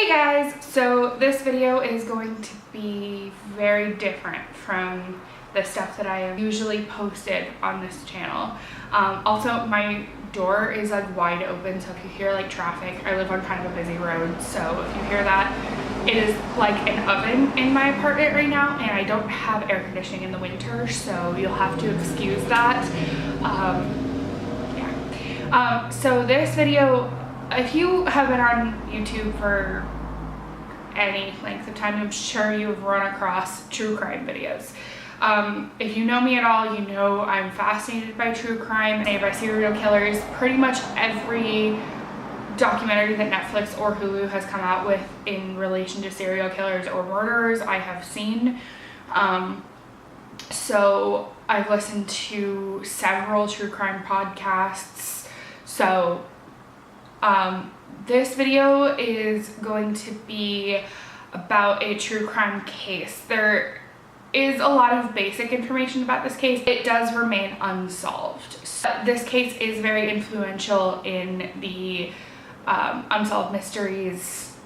Hey guys, so this video is going to be very different from the stuff that I have usually posted on this channel. Also, my door is like wide open, so if you hear like traffic, I live on kind of a busy road, so if you hear that, it is like an oven in my apartment right now, and I don't have air conditioning in the winter, so you'll have to excuse that. So this video, if you have been on YouTube for any length of time, I'm sure you've run across true crime videos. If you know me at all, you know I'm fascinated by true crime and by serial killers. Pretty much every documentary that Netflix or Hulu has come out with in relation to serial killers or murderers, I have seen. So I've listened to several true crime podcasts. So this video is going to be about a true crime case. There is a lot of basic information about this case. It does remain unsolved. So this case is very influential in the unsolved mysteries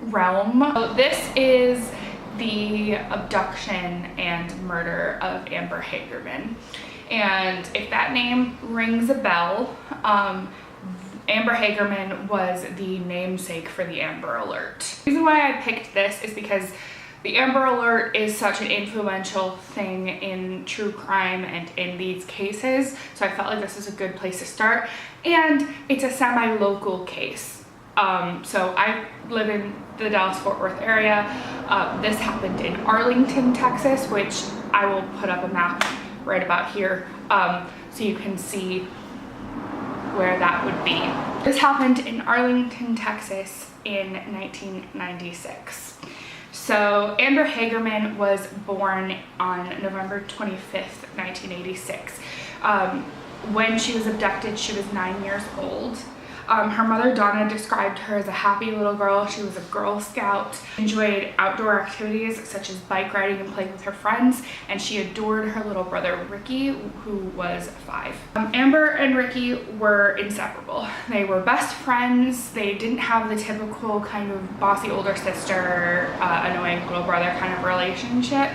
realm. So this is the abduction and murder of Amber Hagerman. And if that name rings a bell, Amber Hagerman was the namesake for the Amber Alert. The reason why I picked this is because the Amber Alert is such an influential thing in true crime and in these cases, so I felt like this is a good place to start. And it's a semi-local case. So I live in the Dallas-Fort Worth area. This happened in Arlington, Texas, which I will put up a map right about here so you can see where that would be. This happened in Arlington, Texas in 1996. So Amber Hagerman was born on November 25th, 1986. When she was abducted, she was 9 years old. Her mother, Donna, described her as a happy little girl. She was a Girl Scout, enjoyed outdoor activities such as bike riding and playing with her friends, and she adored her little brother, Ricky, who was 5. Amber and Ricky were inseparable. They were best friends. They didn't have the typical kind of bossy older sister, annoying little brother kind of relationship.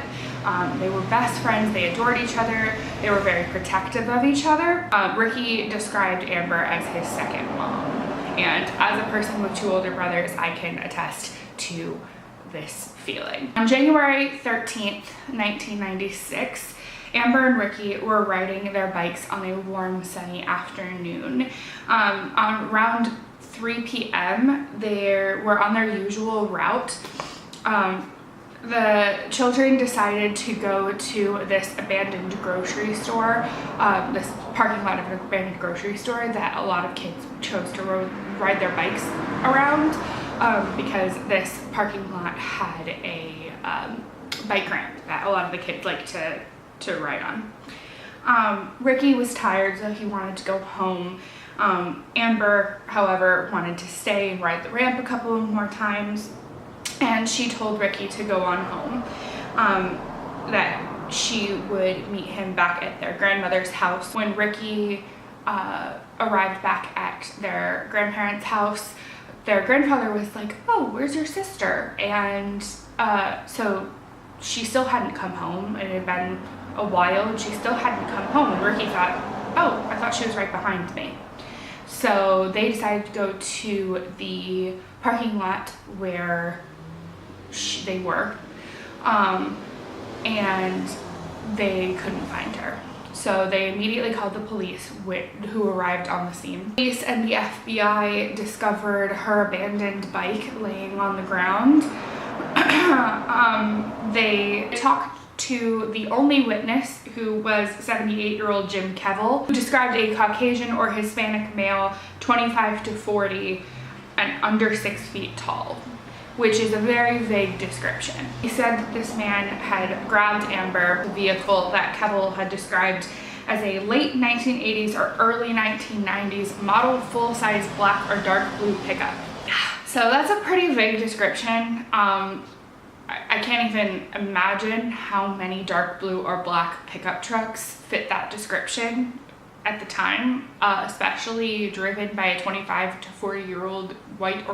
They were best friends, they adored each other, they were very protective of each other. Ricky described Amber as his second mom. And as a person with 2 older brothers, I can attest to this feeling. On January 13th, 1996, Amber and Ricky were riding their bikes on a warm, sunny afternoon. On around 3 p.m., they were on their usual route. The children decided to go to this abandoned grocery store, this parking lot of an abandoned grocery store that a lot of kids chose to ride their bikes around because this parking lot had a bike ramp that a lot of the kids like to ride on. Ricky was tired, so he wanted to go home. Amber, however, wanted to stay and ride the ramp a couple more times. And she told Ricky to go on home, that she would meet him back at their grandmother's house. When Ricky arrived back at their grandparents' house, their grandfather was like, "Oh, where's your sister?" And so she still hadn't come home. It had been a while and she still hadn't come home. And Ricky thought, "Oh, I thought she was right behind me." So they decided to go to the parking lot where they were, and they couldn't find her. So they immediately called the police, who arrived on the scene. Police and the FBI discovered her abandoned bike laying on the ground. They talked to the only witness, who was 78-year-old Jim Kevill, who described a Caucasian or Hispanic male, 25 to 40, and under 6 feet tall, which is a very vague description. He said that this man had grabbed Amber, the vehicle that Kevill had described as a late 1980s or early 1990s model full-size black or dark blue pickup. So that's a pretty vague description. I can't even imagine how many dark blue or black pickup trucks fit that description. at the time, especially driven by a 25 to 40-year-old white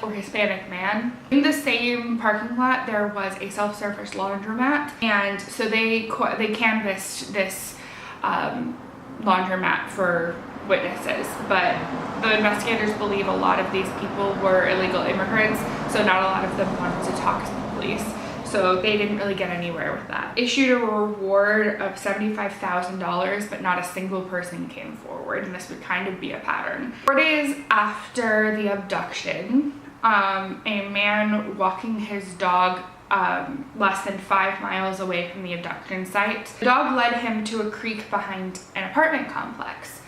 or Hispanic man. In the same parking lot, there was a self-service laundromat, and so they canvassed this laundromat for witnesses, but the investigators believe a lot of these people were illegal immigrants, so not a lot of them wanted to talk to the police. So they didn't really get anywhere with that. Issued a reward of $75,000, but not a single person came forward, and this would kind of be a pattern. 4 days after the abduction, a man walking his dog less than 5 miles away from the abduction site. The dog led him to a creek behind an apartment complex.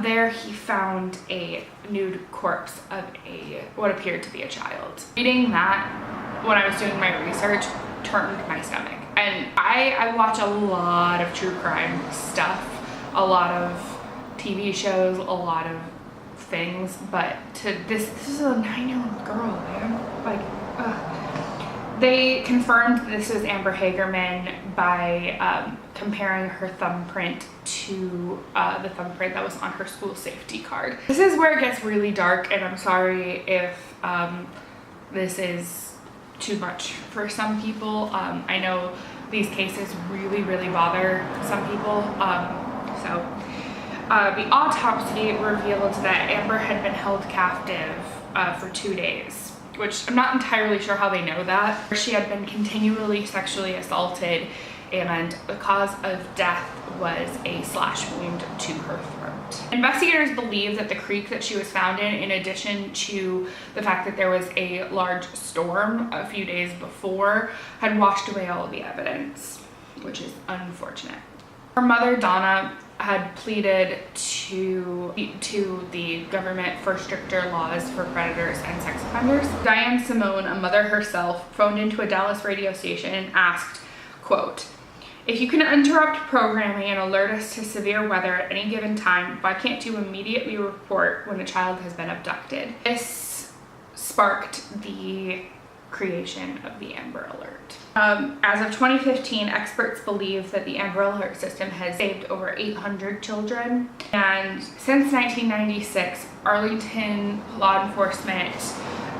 There he found a nude corpse of what appeared to be a child. Reading that, when I was doing my research, turned my stomach. And I watch a lot of true crime stuff, a lot of TV shows, a lot of things, but this is a 9-year-old girl, man. Like, they confirmed this was Amber Hagerman by comparing her thumbprint to the thumbprint that was on her school safety card. This is where it gets really dark, and I'm sorry if this is too much for some people. I know these cases really bother some people. The autopsy revealed that Amber had been held captive for 2 days, which I'm not entirely sure how they know that. She had been continually sexually assaulted, and the cause of death was a slash wound to her throat. Investigators believe that the creek that she was found in addition to the fact that there was a large storm a few days before, had washed away all of the evidence, which is unfortunate. Her mother, Donna, had pleaded to the government for stricter laws for predators and sex offenders. Diane Simone, a mother herself, phoned into a Dallas radio station and asked, quote, "If you can interrupt programming and alert us to severe weather at any given time, why can't you immediately report when a child has been abducted?" This sparked the creation of the Amber Alert. As of 2015, experts believe that the Amber Alert system has saved over 800 children. And since 1996, Arlington law enforcement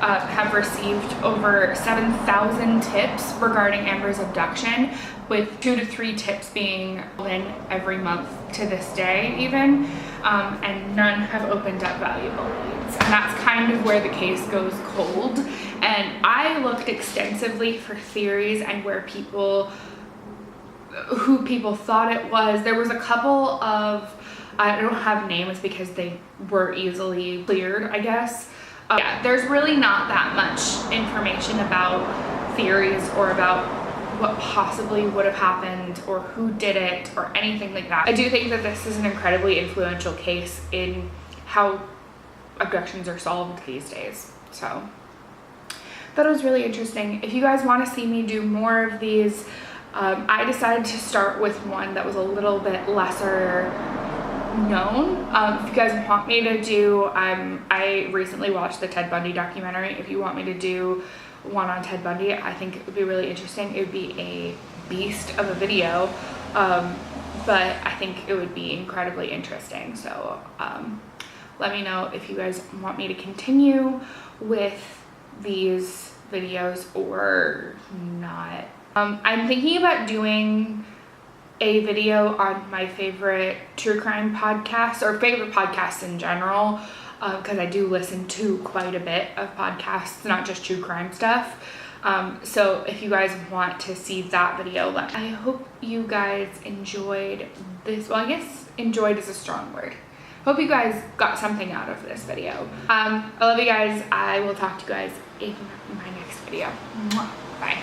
have received over 7,000 tips regarding Amber's abduction, with 2 to 3 tips being in every month to this day even, and none have opened up valuable leads. And that's kind of where the case goes cold. And I looked extensively for theories and who people thought it was. There was a couple of, I don't have names because they were easily cleared, I guess. Yeah, there's really not that much information about theories or about what possibly would have happened or who did it or anything like that. I do think that this is an incredibly influential case in how abductions are solved these days. So that was really interesting. If you guys want to see me do more of these, I decided to start with one that was a little bit lesser known. If you guys want me to do, I recently watched the Ted Bundy documentary. If you want me to do one on Ted Bundy, I think it would be really interesting. It would be a beast of a video, but I think it would be incredibly interesting. So let me know if you guys want me to continue with these videos or not. I'm thinking about doing a video on my favorite true crime podcasts, or favorite podcasts in general, because I do listen to quite a bit of podcasts, not just true crime stuff. So if you guys want to see that video, I hope you guys enjoyed this. Well, I guess enjoyed is a strong word. Hope you guys got something out of this video. I love you guys. I will talk to you guys in my next video. Bye.